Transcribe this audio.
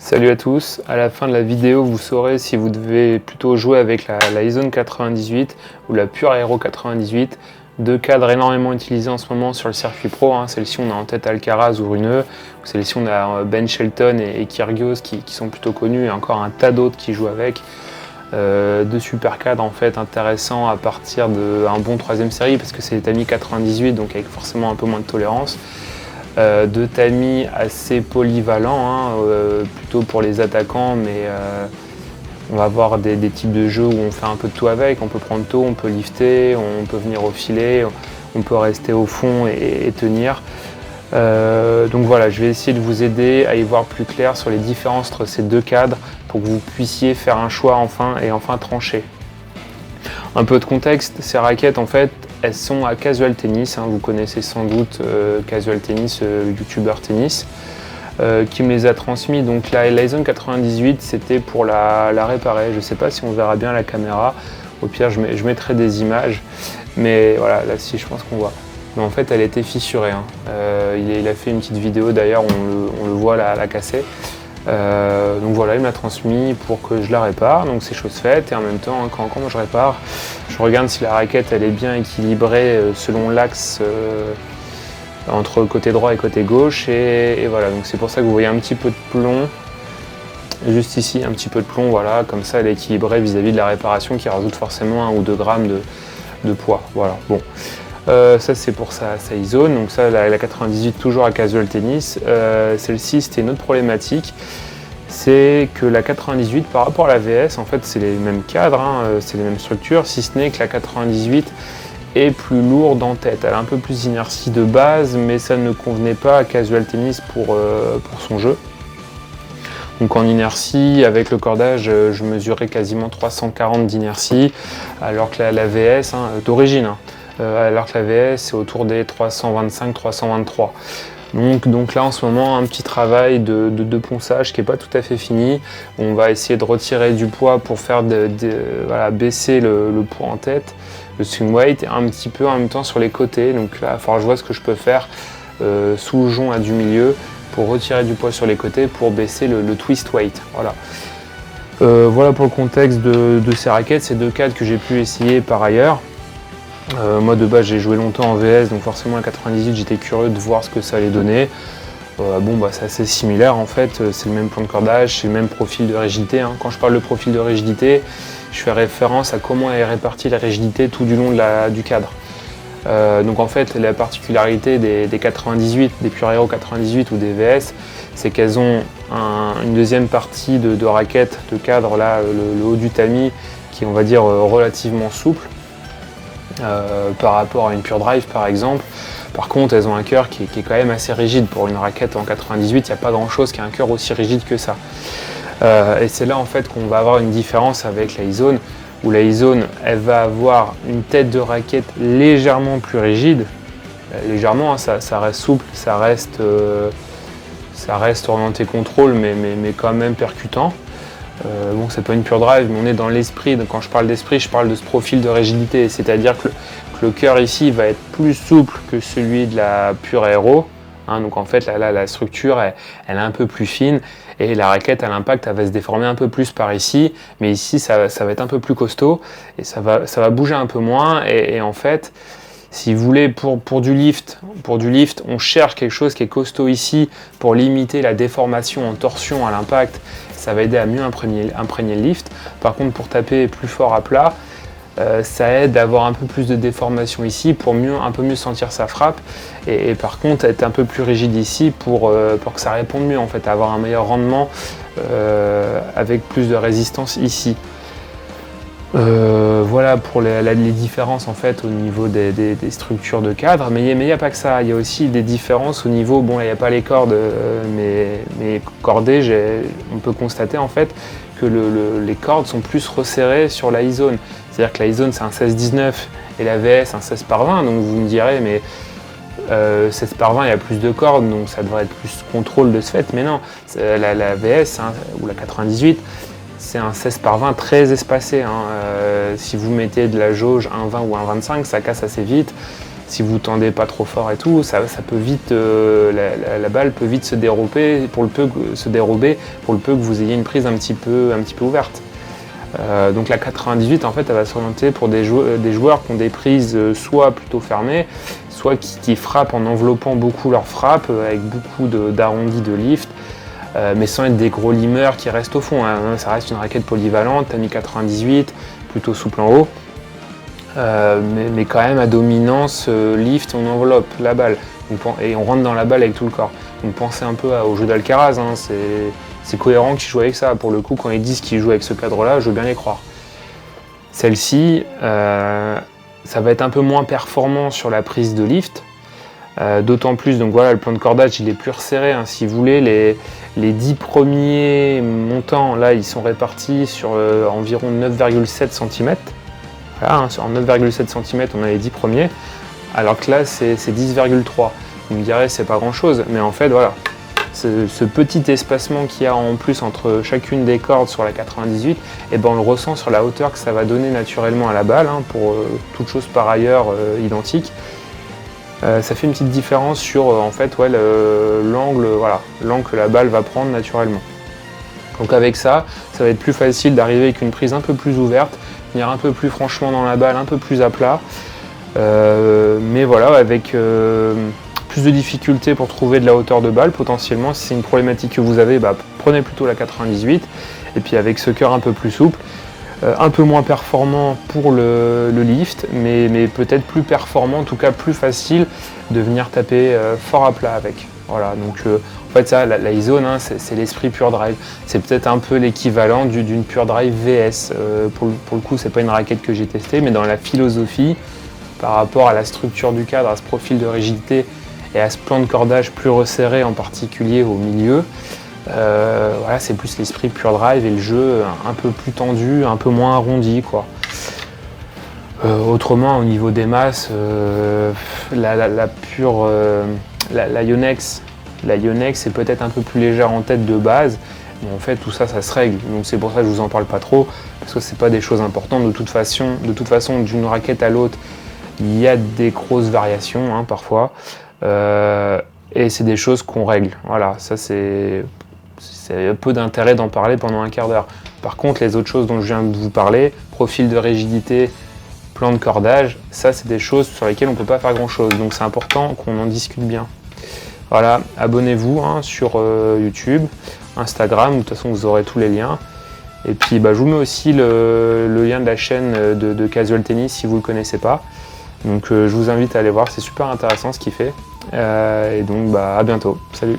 Salut à tous, à la fin de la vidéo vous saurez si vous devez plutôt jouer avec la iZone 98 ou la Pure Aero 98, deux cadres énormément utilisés en ce moment sur le circuit pro. Celle-ci on a en tête Alcaraz ou Runeux, celle-ci on a Ben Shelton et Kyrgios qui sont plutôt connus et encore un tas d'autres qui jouent avec. Deux super cadres en fait intéressants à partir d'un bon troisième série parce que c'est des tamis 98 donc avec forcément un peu moins de tolérance. Deux tamis assez polyvalents, plutôt pour les attaquants, mais on va avoir des types de jeux où on fait un peu de tout avec. On peut prendre tôt, on peut lifter, on peut venir au filet, on peut rester au fond et tenir. Donc voilà, je vais essayer de vous aider à y voir plus clair sur les différences entre ces deux cadres pour que vous puissiez faire un choix enfin trancher. Un peu de contexte, ces raquettes en fait, elles sont à Casual Tennis, vous connaissez sans doute Casual Tennis, youtubeur tennis, qui me les a transmis. Donc la iZone 98, c'était pour la réparer. Je ne sais pas si on verra bien la caméra, au pire je mettrai des images, mais voilà, là si je pense qu'on voit. Mais en fait elle était fissurée, il a fait une petite vidéo d'ailleurs, on le voit la casser. Donc voilà, il m'a transmis pour que je la répare, donc c'est chose faite. Et en même temps, quand moi je répare, je regarde si la raquette elle est bien équilibrée selon l'axe entre côté droit et côté gauche, et voilà, donc c'est pour ça que vous voyez un petit peu de plomb juste ici, un petit peu de plomb, voilà, comme ça elle est équilibrée vis-à-vis de la réparation qui rajoute forcément 1 ou 2 grammes de poids. Voilà, bon. Ça c'est pour sa iZone, donc ça la 98 toujours à Casual Tennis. Celle-ci c'était une autre problématique, c'est que la 98 par rapport à la VS, en fait c'est les mêmes cadres, c'est les mêmes structures, si ce n'est que la 98 est plus lourde en tête. Elle a un peu plus d'inertie de base, mais ça ne convenait pas à Casual Tennis pour son jeu. Donc en inertie, avec le cordage, je mesurais quasiment 340 d'inertie, alors que la VS, d'origine, alors que la VS c'est autour des 325-323. Donc là en ce moment un petit travail de ponçage qui n'est pas tout à fait fini. On va essayer de retirer du poids pour faire voilà, baisser le poids en tête, le swing weight, et un petit peu en même temps sur les côtés. Donc là il va falloir que je vois ce que je peux faire sous le jonc du milieu pour retirer du poids sur les côtés pour baisser le twist weight. Voilà. Voilà pour le contexte de ces raquettes, ces deux cadres que j'ai pu essayer par ailleurs. Moi de base j'ai joué longtemps en VS, donc forcément à 98 j'étais curieux de voir ce que ça allait donner. C'est assez similaire en fait, c'est le même plan de cordage, c'est le même profil de rigidité. Quand je parle de profil de rigidité, je fais référence à comment est répartie la rigidité tout du long du cadre. Donc en fait la particularité des 98, des Pure Aero 98 ou des VS, c'est qu'elles ont une deuxième partie de raquette, de cadre, là, le haut du tamis, qui est on va dire relativement souple. Par rapport à une Pure Drive par exemple. Par contre elles ont un cœur qui est quand même assez rigide. Pour une raquette en 98, il n'y a pas grand chose qui a un cœur aussi rigide que ça. Et c'est là en fait qu'on va avoir une différence avec la iZone, où la iZone elle va avoir une tête de raquette légèrement plus rigide. Légèrement, ça reste souple, ça reste orienté contrôle, mais quand même percutant. C'est pas une Pure Drive, mais on est dans l'esprit. Donc quand je parle d'esprit, je parle de ce profil de rigidité, c'est-à-dire que le cœur ici va être plus souple que celui de la Pure Aero. Donc en fait là, la structure elle est un peu plus fine et la raquette à l'impact elle va se déformer un peu plus par ici, mais ici ça va être un peu plus costaud et ça va bouger un peu moins. Et en fait, si vous voulez, pour du lift, on cherche quelque chose qui est costaud ici pour limiter la déformation en torsion à l'impact. Ça va aider à mieux imprégner le lift. Par contre, pour taper plus fort à plat, ça aide à avoir un peu plus de déformation ici pour un peu mieux sentir sa frappe. Et par contre, être un peu plus rigide ici pour que ça réponde mieux, en fait, à avoir un meilleur rendement avec plus de résistance ici. Voilà pour les différences en fait au niveau des structures de cadre, mais il n'y a pas que ça, il y a aussi des différences au niveau, bon là il n'y a pas les cordes, mais cordées, on peut constater en fait que les cordes sont plus resserrées sur la iZone, c'est-à-dire que la iZone c'est un 16-19 et la VS un 16/20, donc vous me direz mais 16/20 il y a plus de cordes donc ça devrait être plus contrôle de ce fait, mais non, la VS ou la 98 c'est un 16/20 très espacé. Si vous mettez de la jauge 1,20 ou 1,25, ça casse assez vite. si vous tendez pas trop fort et tout, ça peut vite, la balle peut vite se dérober pour le peu que vous ayez une prise un petit peu ouverte. Donc la 98 en fait elle va s'orienter pour des joueurs qui ont des prises soit plutôt fermées, soit qui frappent en enveloppant beaucoup leur frappe avec beaucoup d'arrondis de lift, mais sans être des gros limeurs qui restent au fond, hein. Ça reste une raquette polyvalente, t'as mis 98, plutôt souple en haut, mais quand même à dominance lift, on enveloppe la balle et on rentre dans la balle avec tout le corps. Donc pensez un peu au jeu d'Alcaraz, hein, c'est cohérent qu'ils jouent avec ça. Pour le coup, quand ils disent qu'ils jouent avec ce cadre-là, je veux bien les croire. Celle-ci, ça va être un peu moins performant sur la prise de lift, d'autant plus, donc voilà, le plan de cordage il est plus resserré, hein, si vous voulez, les 10 premiers montants, là, ils sont répartis sur environ 9,7 cm. Voilà, hein, en 9,7 cm, on a les 10 premiers, alors que là, c'est 10,3. Vous me direz, c'est pas grand-chose, mais en fait, voilà. Ce petit espacement qu'il y a en plus entre chacune des cordes sur la 98, et ben on le ressent sur la hauteur que ça va donner naturellement à la balle, hein, pour toute chose par ailleurs identique. Ça fait une petite différence sur en fait, ouais, l'angle que la balle va prendre naturellement. Donc avec ça, ça va être plus facile d'arriver avec une prise un peu plus ouverte, venir un peu plus franchement dans la balle, un peu plus à plat. Mais voilà, avec plus de difficultés pour trouver de la hauteur de balle potentiellement. Si c'est une problématique que vous avez, bah, prenez plutôt la 98, et puis avec ce cœur un peu plus souple, un peu moins performant pour le lift, mais peut-être plus performant, en tout cas plus facile de venir taper fort à plat avec. Voilà, donc en fait ça, la iZone, hein, c'est l'esprit Pure Drive. C'est peut-être un peu l'équivalent d'une Pure Drive VS. Pour le coup, c'est pas une raquette que j'ai testée, mais dans la philosophie, par rapport à la structure du cadre, à ce profil de rigidité et à ce plan de cordage plus resserré, en particulier au milieu, voilà, c'est plus l'esprit Pure Drive et le jeu un peu plus tendu, un peu moins arrondi, quoi. Autrement, au niveau des masses, la Yonex est peut-être un peu plus légère en tête de base, mais en fait tout ça, ça se règle. Donc c'est pour ça que je vous en parle pas trop, parce que c'est pas des choses importantes. De toute façon, d'une raquette à l'autre, il y a des grosses variations, hein, parfois. Et c'est des choses qu'on règle. Voilà, ça c'est peu d'intérêt d'en parler pendant un quart d'heure. Par contre, les autres choses dont je viens de vous parler, profil de rigidité, plan de cordage, ça c'est des choses sur lesquelles on ne peut pas faire grand chose. Donc c'est important qu'on en discute bien. Voilà, abonnez-vous, hein, sur YouTube, Instagram, de toute façon vous aurez tous les liens. Et puis bah, je vous mets aussi le lien de la chaîne de Casual Tennis si vous ne le connaissez pas. Donc je vous invite à aller voir, c'est super intéressant ce qu'il fait. Et donc bah, à bientôt, salut.